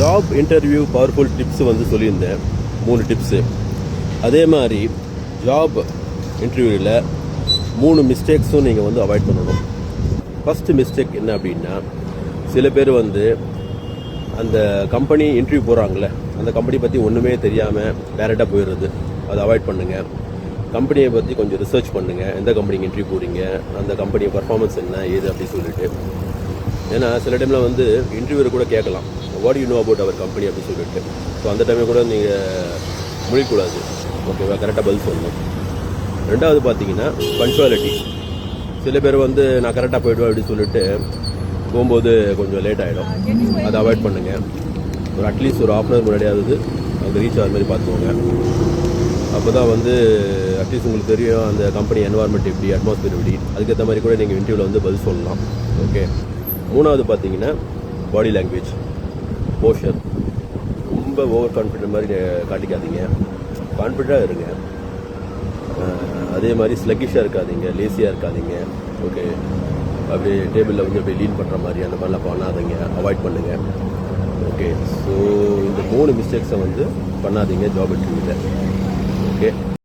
Job interview powerful tips வந்து சொல்லியிருந்தேன் 3 tips. அதே மாதிரி ஜாப் இன்டர்வியூவில் 3 மிஸ்டேக்ஸும் நீங்கள் வந்து அவாய்ட் பண்ணணும். ஃபஸ்ட்டு மிஸ்டேக் என்ன அப்படின்னா, சில பேர் வந்து அந்த கம்பெனி இன்டர்வியூ போகிறாங்களே அந்த கம்பெனி பற்றி ஒன்றுமே தெரியாமல் டேரெக்டாக போயிடுறது. அதை அவாய்ட் பண்ணுங்கள். கம்பெனியை பற்றி கொஞ்சம் ரிசர்ச் பண்ணுங்கள். எந்த கம்பெனிக்கு இன்டர்வியூ போகிறீங்க, அந்த கம்பெனி பர்ஃபார்மன்ஸ் என்ன ஏது அப்படின்னு சொல்லிட்டு. ஏன்னா சில டைமில் வந்து இன்டர்வியூவில் கூட கேட்கலாம், what you know about our company அப்படின்னு சொல்லிட்டு. ஸோ அந்த டைமில் கூட நீங்கள் முழிக்கூடாது. ஓகேவா, கரெக்டாக பதில் சொல்லணும். ரெண்டாவது பார்த்தீங்கன்னா பங்க்சுவாலிட்டி. சில பேர் வந்து நான் கரெக்டாக போய்டுவேன் அப்படின்னு சொல்லிட்டு போகும்போது கொஞ்சம் லேட் ஆகிடும். அதை அவாய்ட் பண்ணுங்கள். ஒரு அட்லீஸ்ட் ஒரு 1/2 hour முன்னாடியாவது அங்கே ரீச் ஆகிற மாதிரி பார்த்துக்கோங்க. அப்போ தான் வந்து அட்லீஸ்ட் உங்களுக்கு தெரியும் அந்த கம்பெனி என்வாயர்மெண்ட் எப்படி, அட்மாஸ்பியர் எப்படி, அதுக்கேற்ற மாதிரி கூட நீங்கள் இன்டர்வியூவில் வந்து பதில் சொல்லலாம். ஓகே. மூணாவது பார்த்தீங்கன்னா பாடி லாங்குவேஜ், போஸ்டர். ரொம்ப ஓவர் கான்ஃபிடென்ட் மாதிரி காட்டிக்காதீங்க. கான்ஃபிடென்ட்டாக இருங்க. அதே மாதிரி ஸ்லக்கிஷாக இருக்காதீங்க, லேசியாக இருக்காதீங்க. ஓகே. அப்படியே டேபிளில் வந்து அப்படியே லீன் பண்ணுற மாதிரி அந்த மாதிரிலாம் பண்ணாதீங்க, அவாய்ட் பண்ணுங்கள். ஓகே. ஸோ இந்த 3 மிஸ்டேக்ஸை வந்து பண்ணாதீங்க ஜாப் இன்டர்வியூவில். ஓகே.